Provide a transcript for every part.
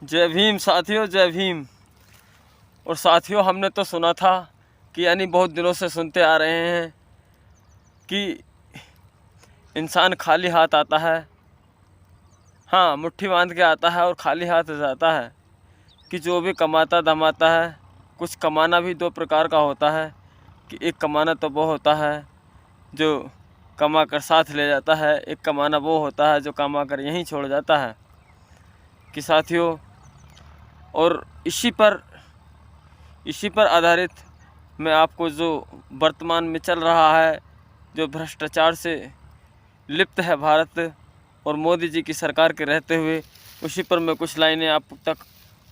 जय भीम साथियों, जय भीम। और साथियों, हमने तो सुना था कि यानी बहुत दिनों से सुनते आ रहे हैं कि इंसान खाली हाथ आता है, हाँ मुट्ठी बांध के आता है और खाली हाथ जाता है। कि जो भी कमाता धमाता है, कुछ कमाना भी दो प्रकार का होता है। कि एक कमाना तो वो होता है जो कमा कर साथ ले जाता है, एक कमाना वो होता है जो कमा कर यहीं छोड़ जाता है। कि साथियों, और इसी पर आधारित मैं आपको जो वर्तमान में चल रहा है, जो भ्रष्टाचार से लिप्त है भारत और मोदी जी की सरकार के रहते हुए, उसी पर मैं कुछ लाइनें आप तक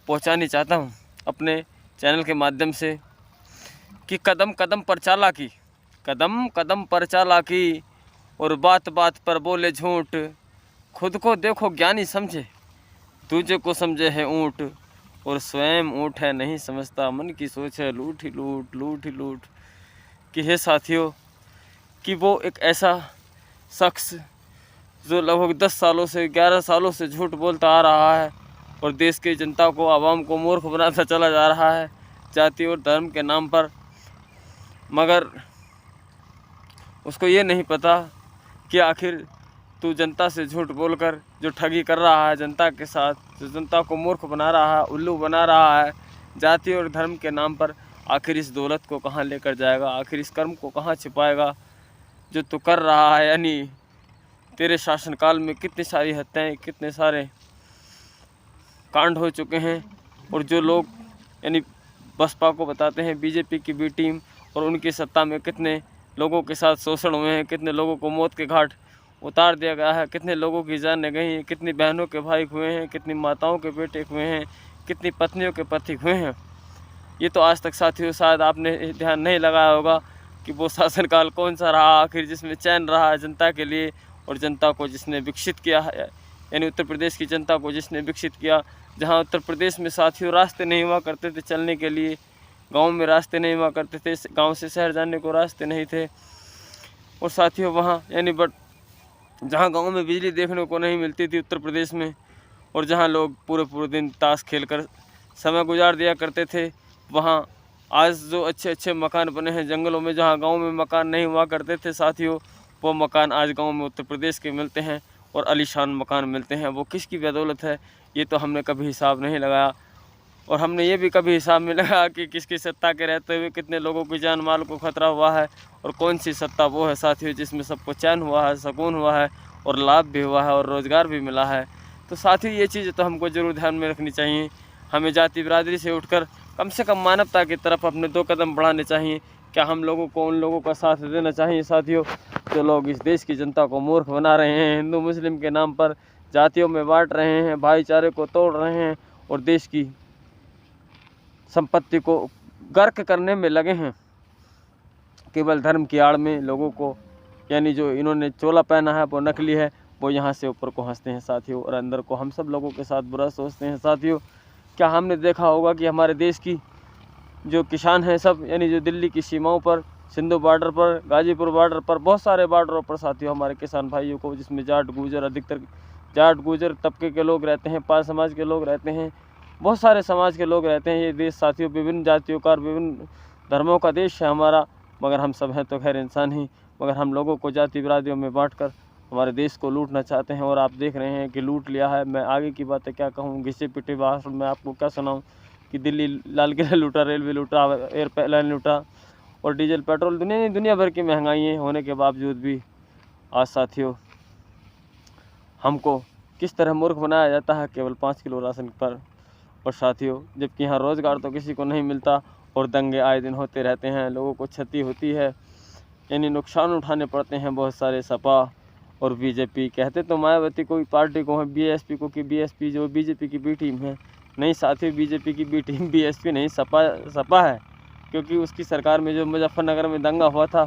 पहुंचानी चाहता हूं अपने चैनल के माध्यम से। कि कदम कदम पर चालाकी, कदम कदम पर चालाकी, और बात बात पर बोले झूठ। खुद को देखो ज्ञानी समझे, तुझे को समझे है ऊँट, और स्वयं ऊँट है नहीं समझता, मन की सोच है लूट ही लूट, लूट ही लूट। कि हे साथियों, कि वो एक ऐसा शख्स जो लगभग 10 सालों से 11 सालों से झूठ बोलता आ रहा है और देश की जनता को, आवाम को मूर्ख बनाता चला जा रहा है जाति और धर्म के नाम पर। मगर उसको ये नहीं पता कि आखिर तू जनता से झूठ बोलकर जो ठगी कर रहा है जनता के साथ, जो जनता को मूर्ख बना रहा है, उल्लू बना रहा है जाति और धर्म के नाम पर, आखिर इस दौलत को कहाँ लेकर जाएगा, आखिर इस कर्म को कहाँ छिपाएगा जो तू कर रहा है। यानी तेरे शासनकाल में कितनी सारी हत्याएं, कितने सारे कांड हो चुके हैं। और जो लोग यानी बसपा को बताते हैं बीजेपी की बी टीम, और उनकी सत्ता में कितने लोगों के साथ शोषण हुए हैं, कितने लोगों को मौत के घाट उतार दिया गया है, कितने लोगों की जानें गई हैं, कितनी बहनों के भाई हुए हैं, कितनी माताओं के बेटे हुए हैं, कितनी पत्नियों के पति हुए हैं। ये तो आज तक साथियों शायद आपने ध्यान नहीं लगाया होगा कि वो शासनकाल कौन सा रहा आखिर, जिसमें चैन रहा है जनता के लिए और जनता को जिसने विकसित किया है, यानी उत्तर प्रदेश की जनता को जिसने विकसित किया। जहाँ उत्तर प्रदेश में साथियों रास्ते नहीं हुआ करते थे चलने के लिए, गाँव में रास्ते नहीं हुआ करते थे, गाँव से शहर जाने को रास्ते नहीं थे। और साथियों वहाँ यानी जहाँ गांव में बिजली देखने को नहीं मिलती थी उत्तर प्रदेश में, और जहाँ लोग पूरे पूरे दिन ताश खेलकर समय गुजार दिया करते थे, वहाँ आज जो अच्छे अच्छे मकान बने हैं जंगलों में, जहाँ गांव में मकान नहीं हुआ करते थे साथियों, वो मकान आज गांव में उत्तर प्रदेश के मिलते हैं और आलीशान मकान मिलते हैं। वो किसकी बदौलत है, ये तो हमने कभी हिसाब नहीं लगाया। और हमने ये भी कभी हिसाब में लगाया कि किसकी सत्ता के रहते हुए कितने लोगों की जान माल को खतरा हुआ है, और कौन सी सत्ता वो है साथियों जिसमें सबको चैन हुआ है, सुकून हुआ है, और लाभ भी हुआ है, और रोज़गार भी मिला है। तो साथियों ये चीज़ें तो हमको ज़रूर ध्यान में रखनी चाहिए। हमें जाति बिरादरी से उठकर कम से कम मानवता की तरफ अपने 2 कदम बढ़ाने चाहिए। क्या हम लोगों को उन लोगों का साथ देना चाहिए साथियों जो लोग इस देश की जनता को मूर्ख बना रहे हैं, हिंदू मुस्लिम के नाम पर जातियों में बांट रहे हैं, भाईचारे को तोड़ रहे हैं, और देश की संपत्ति को गर्क करने में लगे हैं केवल धर्म की आड़ में लोगों को। यानी जो इन्होंने चोला पहना है वो नकली है, वो यहाँ से ऊपर को हंसते हैं साथियों, और अंदर को हम सब लोगों के साथ बुरा सोचते हैं साथियों। क्या हमने देखा होगा कि हमारे देश की जो किसान हैं सब, यानी जो दिल्ली की सीमाओं पर, सिंधु बॉर्डर पर, गाजीपुर बॉर्डर पर, बहुत सारे बॉर्डरों पर साथियों हमारे किसान भाइयों को, जिसमें जाट गुर्जर, अधिकतर जाट गुर्जर तबके के लोग रहते हैं, पाल समाज के लोग रहते हैं, बहुत सारे समाज के लोग रहते हैं। ये देश साथियों विभिन्न जातियों का, विभिन्न धर्मों का देश है हमारा, मगर हम सब हैं तो खैर इंसान ही। मगर हम लोगों को जाति बिरादियों में बांटकर हमारे देश को लूटना चाहते हैं, और आप देख रहे हैं कि लूट लिया है। मैं आगे की बातें क्या कहूँ, घिसे पिटे भाषण में आपको क्या सुनाऊँ कि दिल्ली लाल किला लूटा, रेलवे लूटा, एयरलाइन लूटा, और डीजल पेट्रोल, दुनिया भर की महंगाई होने के बावजूद भी आज साथियों हमको किस तरह मूर्ख बनाया जाता है केवल 5 किलो राशन पर। और साथियों जबकि यहाँ रोज़गार तो किसी को नहीं मिलता, और दंगे आए दिन होते रहते हैं, लोगों को क्षति होती है, यानी नुकसान उठाने पड़ते हैं बहुत सारे। सपा और बीजेपी कहते तो मायावती कोई पार्टी को है, बीएसपी को, कि बीएसपी जो बीजेपी की बी टीम है। नहीं साथियों, बीजेपी की बी टीम बीएसपी नहीं, सपा है। क्योंकि उसकी सरकार में जो मुजफ्फरनगर में दंगा हुआ था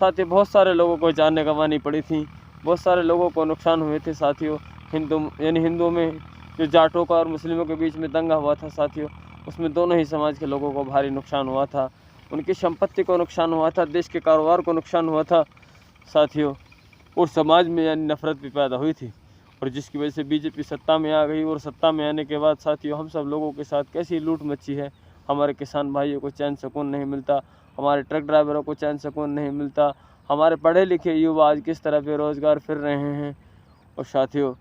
साथियों, बहुत सारे लोगों को जानें गंवानी पड़ी थी, बहुत सारे लोगों को नुकसान हुए थे साथियों। हिंदुओं में जो जाटों का और मुस्लिमों के बीच में दंगा हुआ था साथियों, उसमें दोनों ही समाज के लोगों को भारी नुकसान हुआ था, उनकी संपत्ति को नुकसान हुआ था, देश के कारोबार को नुकसान हुआ था साथियों, और समाज में यानी नफरत भी पैदा हुई थी। और जिसकी वजह से बीजेपी सत्ता में आ गई। और सत्ता में आने के बाद साथियों हम सब लोगों के साथ कैसी लूट मची है। हमारे किसान भाइयों को चैन सुकून नहीं मिलता, हमारे ट्रक ड्राइवरों को चैन सुकून नहीं मिलता, हमारे पढ़े लिखे युवा आज किस तरह बेरोज़गार फिर रहे हैं। और साथियों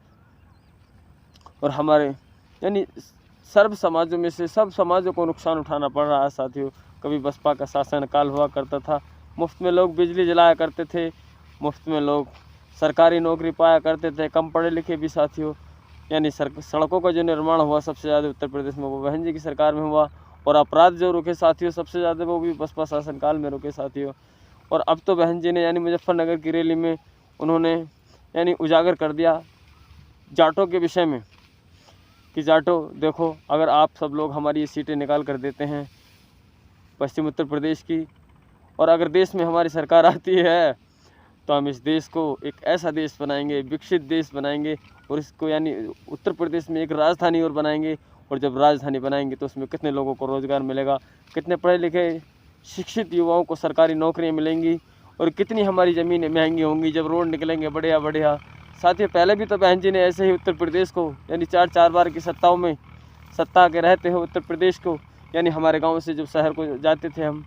और हमारे यानी सर्व समाजों में से सब समाजों को नुकसान उठाना पड़ रहा है साथियों। कभी बसपा का शासन काल हुआ करता था, मुफ्त में लोग बिजली जलाया करते थे, मुफ्त में लोग सरकारी नौकरी पाया करते थे, कम पढ़े लिखे भी साथियों। यानी सड़कों का जो निर्माण हुआ सबसे ज़्यादा उत्तर प्रदेश में वो बहन जी की सरकार में हुआ। और अपराध जो रुके साथियों सबसे ज़्यादा वो भी बसपा शासनकाल में रुके साथियों। और अब तो बहन जी ने यानी मुजफ्फरनगर की रैली में उन्होंने यानी उजागर कर दिया जाटों के विषय में कि जाटो देखो, अगर आप सब लोग हमारी ये सीटें निकाल कर देते हैं पश्चिम उत्तर प्रदेश की, और अगर देश में हमारी सरकार आती है तो हम इस देश को एक ऐसा देश बनाएंगे, विकसित देश बनाएंगे, और इसको यानी उत्तर प्रदेश में एक राजधानी और बनाएंगे। और जब राजधानी बनाएंगे तो उसमें कितने लोगों को रोज़गार मिलेगा, कितने पढ़े लिखे शिक्षित युवाओं को सरकारी नौकरियां मिलेंगी, और कितनी हमारी ज़मीनें महंगी होंगी जब रोड निकलेंगे बढ़िया बढ़िया। साथियों पहले भी तो बहन जी ने ऐसे ही उत्तर प्रदेश को यानी चार बार की सत्ताओं में सत्ता के रहते हो उत्तर प्रदेश को, यानी हमारे गांव से जब शहर को जाते थे हम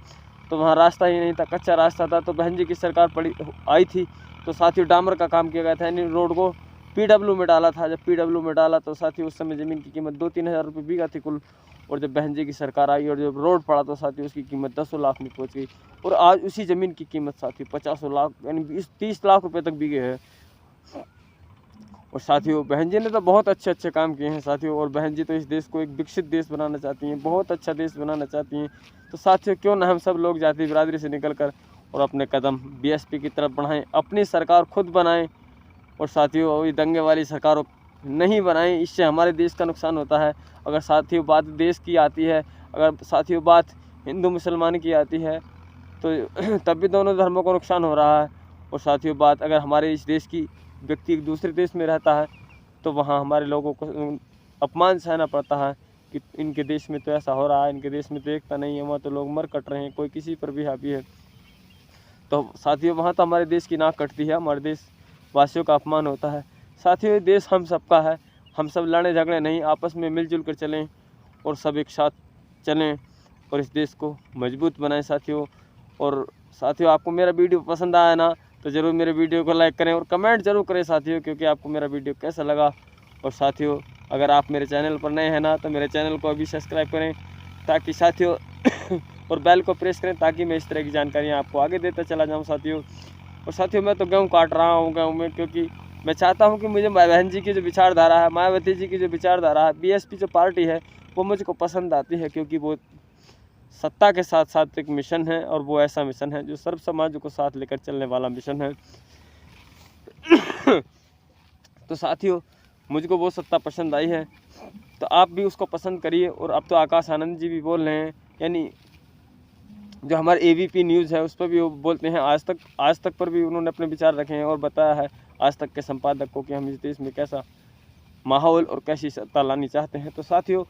तो वहाँ रास्ता ही नहीं था, कच्चा रास्ता था। तो बहन जी की सरकार आई थी तो साथियों डामर का काम किया गया था, यानी रोड को PW में डाला था। जब PW में डाला तो साथियों उस समय ज़मीन की कीमत 2-3 हज़ार रुपये बीघा थी कुल। और जब बहन जी की सरकार आई और जब रोड पड़ा तो साथियों उसकी कीमत 10 लाख में पहुँच गई। और आज उसी ज़मीन की कीमत साथियों 50 लाख यानी 20-30 लाख रुपये तक बीघे है। और साथियों बहन जी ने तो बहुत अच्छे काम किए हैं साथियों। और बहन जी तो इस देश को एक विकसित देश बनाना चाहती हैं, बहुत अच्छा देश बनाना चाहती हैं। तो साथियों क्यों ना हम सब लोग जाति बिरादरी से निकलकर और अपने कदम BSP की तरफ बढ़ाएं, अपनी सरकार खुद बनाएं। और साथियों वही दंगे वाली सरकार नहीं बनाएं, इससे हमारे देश का नुकसान होता है। अगर साथियों बात देश की आती है, अगर साथियों बात हिंदू मुसलमान की आती है तो तब भी दोनों धर्मों को नुकसान हो रहा है। और साथियों बात अगर हमारे इस देश की व्यक्ति एक दूसरे देश में रहता है तो वहाँ हमारे लोगों को अपमान सहना पड़ता है कि इनके देश में तो ऐसा हो रहा है, इनके देश में तो एकता नहीं है, वहाँ तो लोग मर कट रहे हैं, कोई किसी पर भी हावी है। तो साथियों वहाँ तो हमारे देश की नाक कटती है, हमारे देश वासियों का अपमान होता है। साथियों देश हम सबका है, हम सब लड़े झगड़े नहीं, आपस में मिलजुल कर चलें और सब एक साथ चलें और इस देश को मजबूत बनाएं साथियों। और साथियों आपको मेरा वीडियो पसंद आया ना तो ज़रूर मेरे वीडियो को लाइक करें और कमेंट जरूर करें साथियों, क्योंकि आपको मेरा वीडियो कैसा लगा। और साथियों अगर आप मेरे चैनल पर नए हैं ना तो मेरे चैनल को अभी सब्सक्राइब करें ताकि साथियों और बेल को प्रेस करें ताकि मैं इस तरह की जानकारियाँ आपको आगे देता चला जाऊँ साथियों। और साथियों मैं तो गेहूँ काट रहा हूँ गेहूँ में, क्योंकि मैं चाहता हूँ कि मुझे बहन जी की जो विचारधारा है, मायावती जी की जो विचारधारा है, BSP जो पार्टी है वो मुझको पसंद आती है, क्योंकि वो सत्ता के साथ साथ एक मिशन है और वो ऐसा मिशन है जो सर्व समाज को साथ लेकर चलने वाला मिशन है। तो साथियों मुझको वो सत्ता पसंद आई है तो आप भी उसको पसंद करिए। और अब तो आकाश आनंद जी भी बोल रहे हैं, यानी जो हमारे ABP न्यूज़ है उस पर भी वो बोलते हैं, आज तक पर भी उन्होंने अपने विचार रखे हैं और बताया है आज तक के संपादक को कि हम इस देश में कैसा माहौल और कैसी सत्ता लानी चाहते हैं। तो साथियों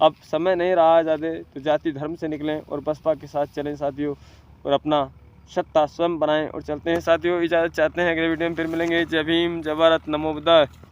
अब समय नहीं रहा ज़्यादा, तो जाति धर्म से निकलें और बसपा के साथ चलें साथियों और अपना सत्ता स्वयं बनाएं और चलते हैं साथियों। इजाज़त चाहते हैं, अगले वीडियो में फिर मिलेंगे। जय भीम, जय भारत, नमो बुद्धाय।